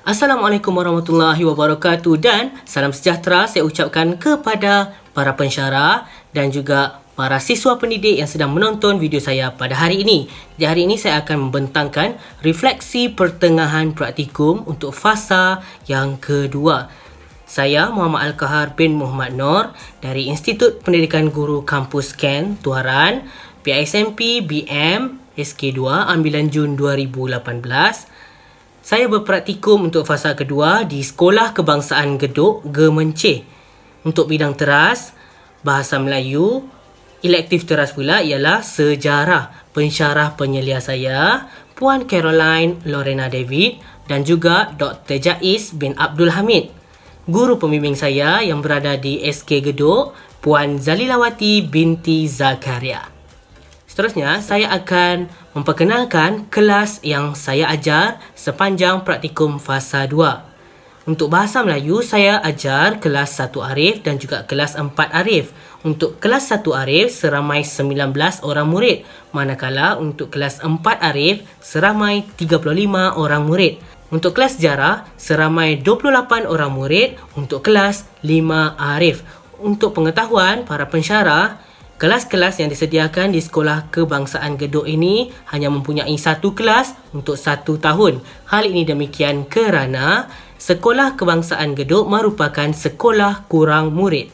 Assalamualaikum warahmatullahi wabarakatuh dan salam sejahtera saya ucapkan kepada para pensyarah dan juga para siswa pendidik yang sedang menonton video saya pada hari ini. Di hari ini saya akan membentangkan refleksi pertengahan praktikum untuk fasa yang kedua. Saya Muhammad Al-Kahar bin Muhammad Noor dari Institut Pendidikan Guru Kampus Ken, Tuaran, PISMP BM SK2 ambilan Jun 2018. Saya berpraktikum untuk fasa kedua di Sekolah Kebangsaan Gedok, Gemencih. Untuk bidang teras, Bahasa Melayu, elektif teras pula ialah Sejarah. Pensyarah penyelia saya, Puan Caroline Lorena David dan juga Dr. Jaiz bin Abdul Hamid. Guru pembimbing saya yang berada di SK Gedok, Puan Zalilawati binti Zakaria. Seterusnya, saya akan memperkenalkan kelas yang saya ajar sepanjang praktikum fasa 2. Untuk Bahasa Melayu, saya ajar kelas 1 Arif dan juga kelas 4 Arif. Untuk kelas 1 Arif, seramai 19 orang murid. Manakala untuk kelas 4 Arif, seramai 35 orang murid. Untuk kelas Sejarah, seramai 28 orang murid. Untuk kelas 5 Arif. Untuk pengetahuan para pensyarah, kelas-kelas yang disediakan di Sekolah Kebangsaan Gedok ini hanya mempunyai satu kelas untuk 1 tahun. Hal ini demikian kerana Sekolah Kebangsaan Gedok merupakan sekolah kurang murid.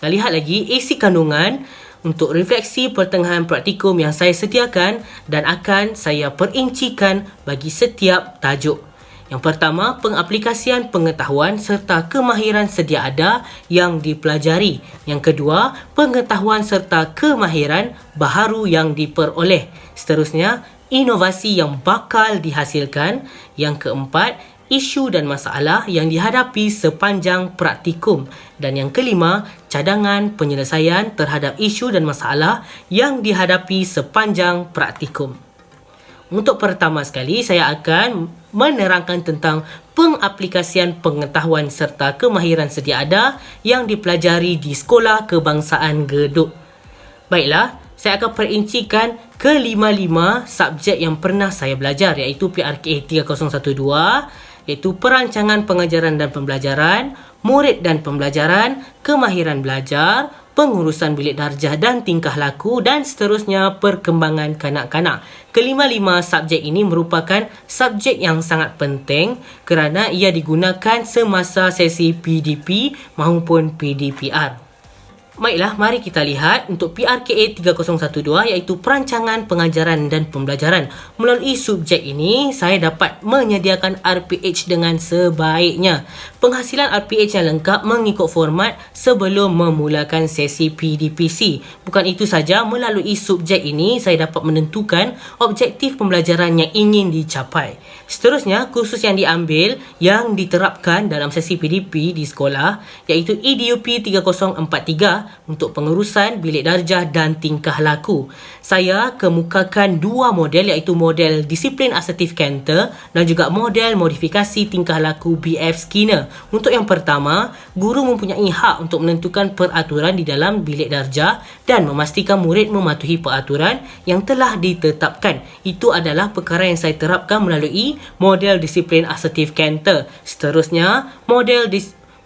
Kita lihat lagi isi kandungan untuk refleksi pertengahan praktikum yang saya sediakan dan akan saya perincikan bagi setiap tajuk. Yang pertama, pengaplikasian pengetahuan serta kemahiran sedia ada yang dipelajari. Yang kedua, pengetahuan serta kemahiran baharu yang diperoleh. Seterusnya, inovasi yang bakal dihasilkan. Yang keempat, isu dan masalah yang dihadapi sepanjang praktikum. Dan yang kelima, cadangan penyelesaian terhadap isu dan masalah yang dihadapi sepanjang praktikum. Untuk pertama sekali, saya akan menerangkan tentang pengaplikasian pengetahuan serta kemahiran sedia ada yang dipelajari di Sekolah Kebangsaan Gedok. Baiklah, saya akan perincikan kelima-lima subjek yang pernah saya belajar, iaitu PRKA 3012, iaitu perancangan pengajaran dan pembelajaran, murid dan pembelajaran, kemahiran belajar, pengurusan bilik darjah dan tingkah laku dan seterusnya perkembangan kanak-kanak. Kelima-lima subjek ini merupakan subjek yang sangat penting kerana ia digunakan semasa sesi PDP maupun PDPR. Baiklah, mari kita lihat untuk PRKA 3012 iaitu perancangan pengajaran dan pembelajaran. Melalui subjek ini, saya dapat menyediakan RPH dengan sebaiknya. Penghasilan RPH yang lengkap mengikut format sebelum memulakan sesi PDPC. Bukan itu saja, melalui subjek ini, saya dapat menentukan objektif pembelajaran yang ingin dicapai. Seterusnya, kursus yang diambil yang diterapkan dalam sesi PDP di sekolah iaitu EDUP 3043 untuk pengurusan bilik darjah dan tingkah laku. Saya kemukakan dua model iaitu model disiplin asertif Cantor dan juga model modifikasi tingkah laku BF Skinner. Untuk yang pertama, guru mempunyai hak untuk menentukan peraturan di dalam bilik darjah dan memastikan murid mematuhi peraturan yang telah ditetapkan. Itu adalah perkara yang saya terapkan melalui model disiplin asertif Cantor. Seterusnya,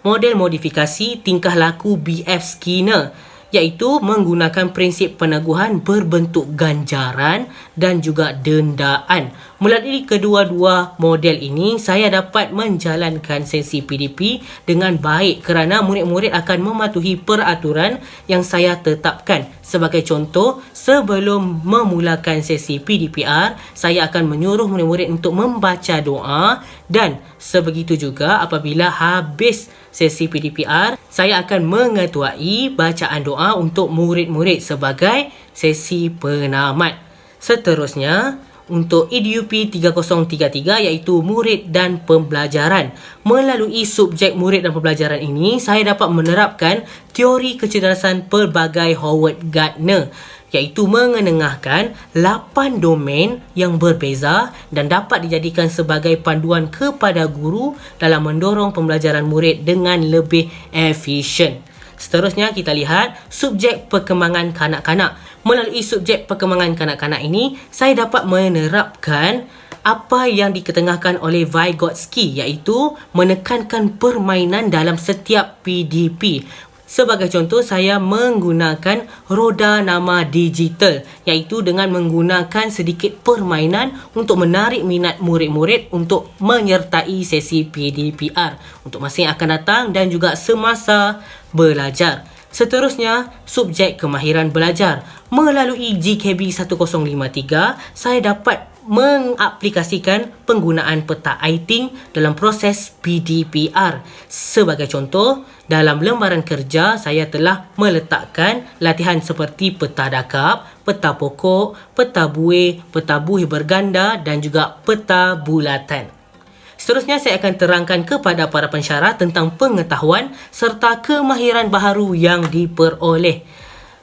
model modifikasi tingkah laku BF Skinner iaitu menggunakan prinsip peneguhan berbentuk ganjaran dan juga dendaan. Melalui kedua-dua model ini, saya dapat menjalankan sesi PDP dengan baik kerana murid-murid akan mematuhi peraturan yang saya tetapkan. Sebagai contoh, sebelum memulakan sesi PDPR, saya akan menyuruh murid-murid untuk membaca doa dan sebegitu juga apabila habis sesi PDPR, saya akan mengetuai bacaan doa untuk murid-murid sebagai sesi penamat. Seterusnya, untuk EDUP 3033 iaitu murid dan pembelajaran. Melalui subjek murid dan pembelajaran ini, saya dapat menerapkan teori kecerdasan pelbagai Howard Gardner iaitu mengenengahkan 8 domain yang berbeza dan dapat dijadikan sebagai panduan kepada guru dalam mendorong pembelajaran murid dengan lebih efisien. Seterusnya kita lihat subjek perkembangan kanak-kanak. Melalui subjek perkembangan kanak-kanak ini, saya dapat menerapkan apa yang diketengahkan oleh Vygotsky, iaitu menekankan permainan dalam setiap PDP. Sebagai contoh, saya menggunakan roda nama digital, iaitu dengan menggunakan sedikit permainan untuk menarik minat murid-murid untuk menyertai sesi PDPR untuk masa yang akan datang dan juga semasa belajar. Seterusnya, subjek kemahiran belajar. Melalui GKB 1053, saya dapat mengaplikasikan penggunaan peta Eyting dalam proses PDPR. Sebagai contoh, dalam lembaran kerja saya telah meletakkan latihan seperti peta dakap, peta pokok, peta buih berganda dan juga peta bulatan. Seterusnya saya akan terangkan kepada para pensyarah tentang pengetahuan serta kemahiran baharu yang diperoleh.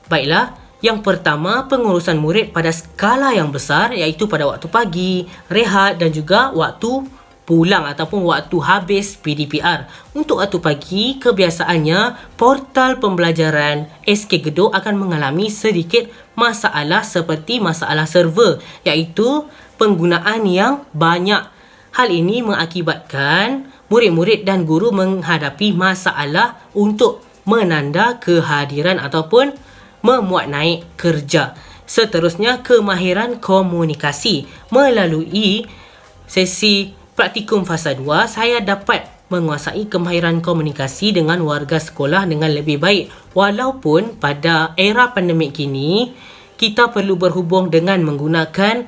Baiklah, yang pertama, pengurusan murid pada skala yang besar, iaitu pada waktu pagi, rehat dan juga waktu pulang ataupun waktu habis PDPR. Untuk waktu pagi, kebiasaannya portal pembelajaran SK Gedo akan mengalami sedikit masalah seperti masalah server, iaitu penggunaan yang banyak. Hal ini mengakibatkan murid-murid dan guru menghadapi masalah untuk menanda kehadiran ataupun memuat naik kerja. Seterusnya, kemahiran komunikasi. Melalui sesi praktikum fasa 2, saya dapat menguasai kemahiran komunikasi dengan warga sekolah dengan lebih baik. Walaupun pada era pandemik kini, kita perlu berhubung dengan menggunakan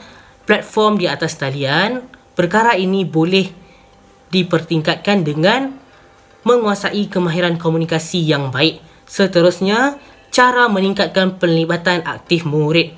platform di atas talian, perkara ini boleh dipertingkatkan dengan menguasai kemahiran komunikasi yang baik. Seterusnya, cara meningkatkan pelibatan aktif murid.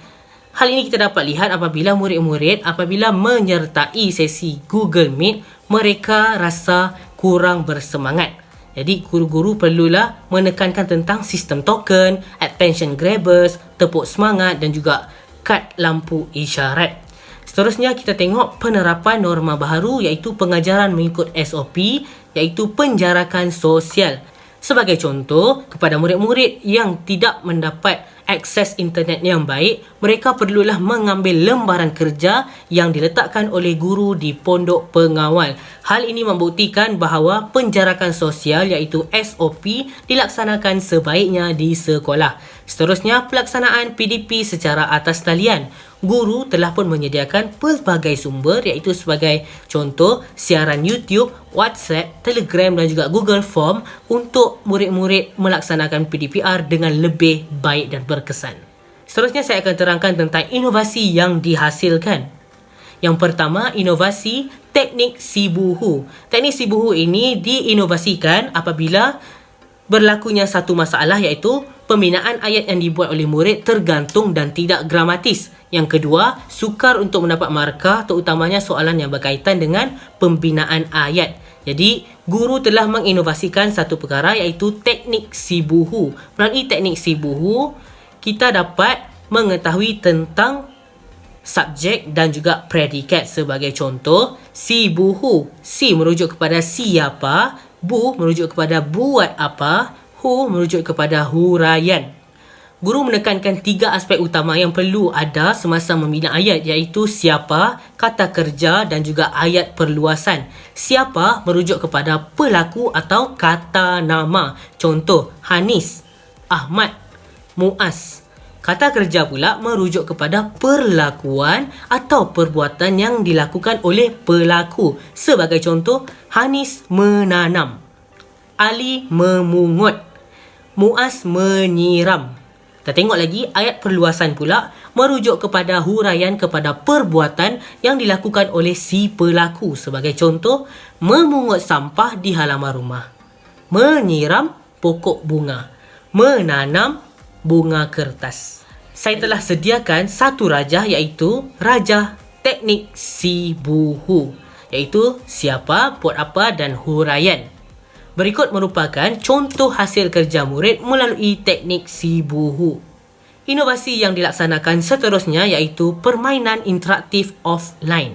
Hal ini kita dapat lihat apabila murid-murid apabila menyertai sesi Google Meet, mereka rasa kurang bersemangat. Jadi guru-guru perlulah menekankan tentang sistem token, attention grabbers, tepuk semangat dan juga kad lampu isyarat. Seterusnya kita tengok penerapan norma baharu, iaitu pengajaran mengikut SOP, iaitu penjarakan sosial. Sebagai contoh, kepada murid-murid yang tidak mendapat akses internet yang baik, mereka perlulah mengambil lembaran kerja yang diletakkan oleh guru di pondok pengawal. Hal ini membuktikan bahawa penjarakan sosial iaitu SOP dilaksanakan sebaiknya di sekolah. Seterusnya, pelaksanaan PDP secara atas talian. Guru telah pun menyediakan pelbagai sumber, iaitu sebagai contoh siaran YouTube, WhatsApp, Telegram dan juga Google Form untuk murid-murid melaksanakan PDPR dengan lebih baik dan berkesan. Seterusnya saya akan terangkan tentang inovasi yang dihasilkan. Yang pertama, inovasi teknik Sibuhu. Teknik Sibuhu ini diinovasikan apabila berlakunya satu masalah, iaitu pembinaan ayat yang dibuat oleh murid tergantung dan tidak gramatis. Yang kedua, sukar untuk mendapat markah, terutamanya soalan yang berkaitan dengan pembinaan ayat. Jadi, guru telah menginovasikan satu perkara, iaitu teknik Sibuhu. Melalui teknik Sibuhu, kita dapat mengetahui tentang subjek dan juga predikat. Sebagai contoh, Sibuhu. Si merujuk kepada siapa, Bu merujuk kepada buat apa, Hu merujuk kepada huraian. Guru menekankan 3 aspek utama yang perlu ada semasa membina ayat, iaitu siapa, kata kerja dan juga ayat perluasan. Siapa merujuk kepada pelaku atau kata nama. Contoh, Hanis, Ahmad, Muaz. Kata kerja pula merujuk kepada perlakuan atau perbuatan yang dilakukan oleh pelaku. Sebagai contoh, Hanis menanam, Ali memungut, Muaz menyiram. Kita tengok lagi, ayat perluasan pula merujuk kepada huraian kepada perbuatan yang dilakukan oleh si pelaku. Sebagai contoh, memungut sampah di halaman rumah, menyiram pokok bunga, menanam bunga kertas. Saya telah sediakan satu rajah, iaitu rajah teknik Sibuhu, iaitu siapa, buat apa dan huraian. Berikut merupakan contoh hasil kerja murid melalui teknik Sibuhu. Inovasi yang dilaksanakan seterusnya iaitu permainan interaktif offline.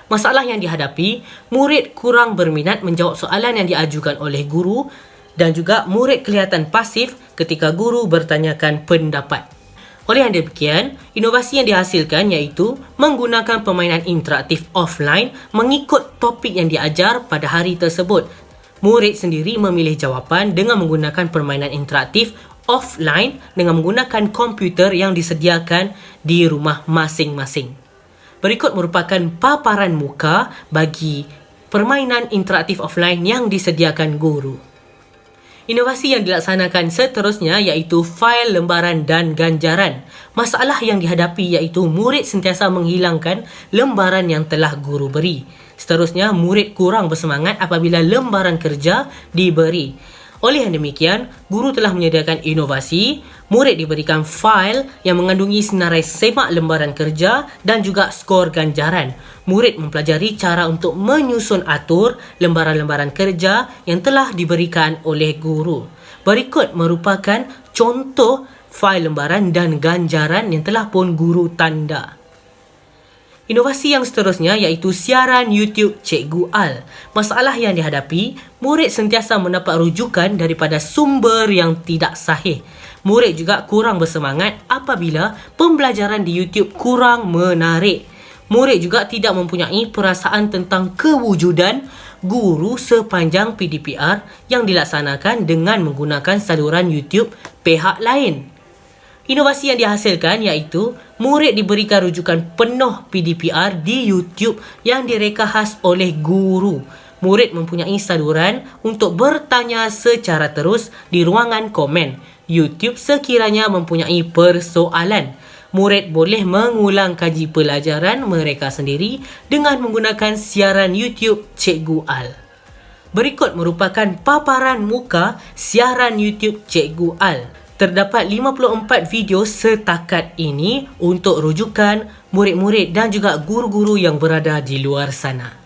Masalah yang dihadapi, murid kurang berminat menjawab soalan yang diajukan oleh guru dan juga murid kelihatan pasif ketika guru bertanyakan pendapat. Oleh yang demikian, inovasi yang dihasilkan iaitu menggunakan permainan interaktif offline mengikut topik yang diajar pada hari tersebut. Murid sendiri memilih jawapan dengan menggunakan permainan interaktif offline dengan menggunakan komputer yang disediakan di rumah masing-masing. Berikut merupakan paparan muka bagi permainan interaktif offline yang disediakan guru. Inovasi yang dilaksanakan seterusnya iaitu fail lembaran dan ganjaran. Masalah yang dihadapi iaitu murid sentiasa menghilangkan lembaran yang telah guru beri. Seterusnya, murid kurang bersemangat apabila lembaran kerja diberi. Oleh yang demikian, guru telah menyediakan inovasi. Murid diberikan fail yang mengandungi senarai semak lembaran kerja dan juga skor ganjaran. Murid mempelajari cara untuk menyusun atur lembaran-lembaran kerja yang telah diberikan oleh guru. Berikut merupakan contoh fail lembaran dan ganjaran yang telah pun guru tanda. Inovasi yang seterusnya iaitu siaran YouTube Cikgu Al. Masalah yang dihadapi, murid sentiasa mendapat rujukan daripada sumber yang tidak sahih. Murid juga kurang bersemangat apabila pembelajaran di YouTube kurang menarik. Murid juga tidak mempunyai perasaan tentang kewujudan guru sepanjang PDPR yang dilaksanakan dengan menggunakan saluran YouTube pihak lain. Inovasi yang dihasilkan iaitu murid diberikan rujukan penuh PDPR di YouTube yang direka khas oleh guru. Murid mempunyai saluran untuk bertanya secara terus di ruangan komen YouTube sekiranya mempunyai persoalan. Murid boleh mengulang kaji pelajaran mereka sendiri dengan menggunakan siaran YouTube Cikgu Al. Berikut merupakan paparan muka siaran YouTube Cikgu Al. Terdapat 54 video setakat ini untuk rujukan murid-murid dan juga guru-guru yang berada di luar sana.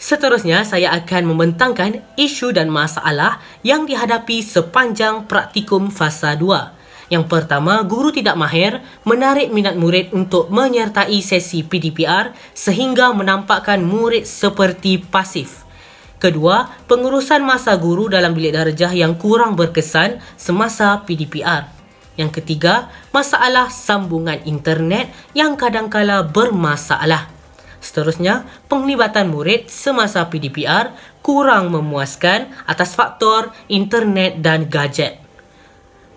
Seterusnya, saya akan membentangkan isu dan masalah yang dihadapi sepanjang praktikum fasa 2. Yang pertama, guru tidak mahir menarik minat murid untuk menyertai sesi PDPR sehingga menampakkan murid seperti pasif. Kedua, pengurusan masa guru dalam bilik darjah yang kurang berkesan semasa PDPR. Yang ketiga, masalah sambungan internet yang kadangkala bermasalah. Seterusnya, penglibatan murid semasa PDPR kurang memuaskan atas faktor internet dan gadget.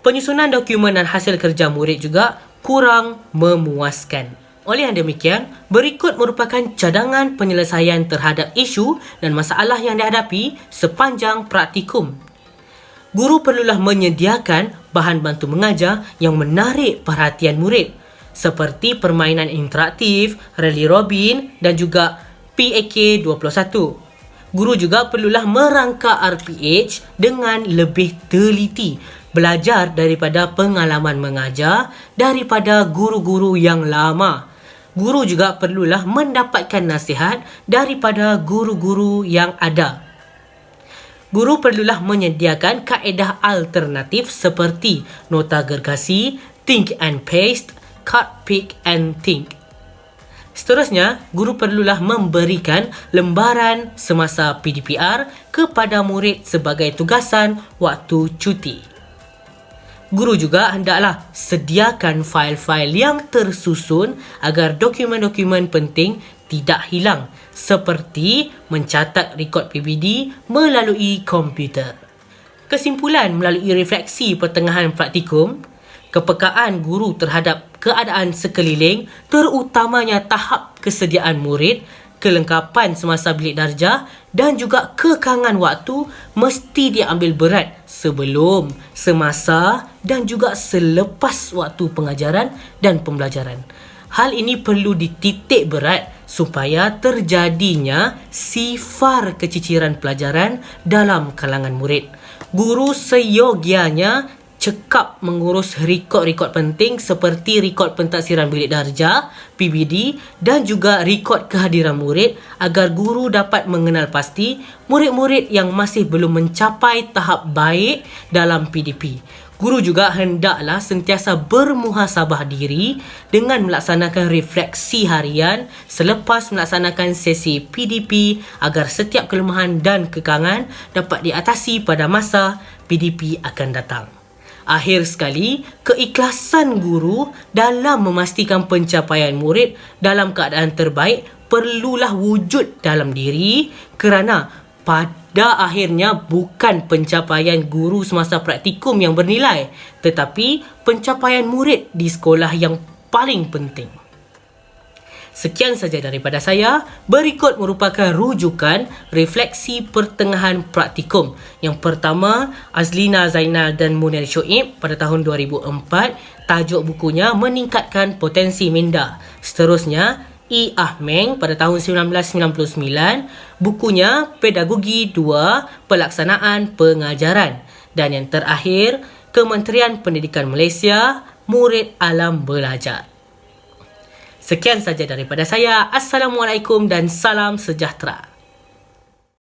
Penyusunan dokumen dan hasil kerja murid juga kurang memuaskan. Oleh yang demikian, berikut merupakan cadangan penyelesaian terhadap isu dan masalah yang dihadapi sepanjang praktikum. Guru perlulah menyediakan bahan bantu mengajar yang menarik perhatian murid seperti permainan interaktif, rally robin dan juga PAK 21. Guru juga perlulah merangka RPH dengan lebih teliti, belajar daripada pengalaman mengajar daripada guru-guru yang lama. Guru juga perlulah mendapatkan nasihat daripada guru-guru yang ada. Guru perlulah menyediakan kaedah alternatif seperti nota gergasi, think and paste, cut, pick and think. Seterusnya, guru perlulah memberikan lembaran semasa PDPR kepada murid sebagai tugasan waktu cuti. Guru juga hendaklah sediakan fail-fail yang tersusun agar dokumen-dokumen penting tidak hilang seperti mencatat rekod PBD melalui komputer. Kesimpulan melalui refleksi pertengahan praktikum, kepekaan guru terhadap keadaan sekeliling terutamanya tahap kesediaan murid, kelengkapan semasa bilik darjah dan juga kekangan waktu mesti diambil berat sebelum, semasa dan juga selepas waktu pengajaran dan pembelajaran. Hal ini perlu dititik berat supaya terjadinya sifar keciciran pelajaran dalam kalangan murid. Guru seyogianya cekap mengurus rekod-rekod penting seperti rekod pentaksiran bilik darjah, PBD dan juga rekod kehadiran murid agar guru dapat mengenal pasti murid-murid yang masih belum mencapai tahap baik dalam PDP. Guru juga hendaklah sentiasa bermuhasabah diri dengan melaksanakan refleksi harian selepas melaksanakan sesi PDP agar setiap kelemahan dan kekangan dapat diatasi pada masa PDP akan datang. Akhir sekali, keikhlasan guru dalam memastikan pencapaian murid dalam keadaan terbaik perlulah wujud dalam diri, kerana pada akhirnya bukan pencapaian guru semasa praktikum yang bernilai, tetapi pencapaian murid di sekolah yang paling penting. Sekian saja daripada saya. Berikut merupakan rujukan refleksi pertengahan praktikum. Yang pertama, Azlina Zainal dan Munir Shoaib pada tahun 2004. Tajuk bukunya Meningkatkan Potensi Minda. Seterusnya, E. Ahmeng pada tahun 1999. Bukunya Pedagogi 2, Pelaksanaan Pengajaran. Dan yang terakhir, Kementerian Pendidikan Malaysia, Murid Alam Belajar. Sekian saja daripada saya. Assalamualaikum dan salam sejahtera.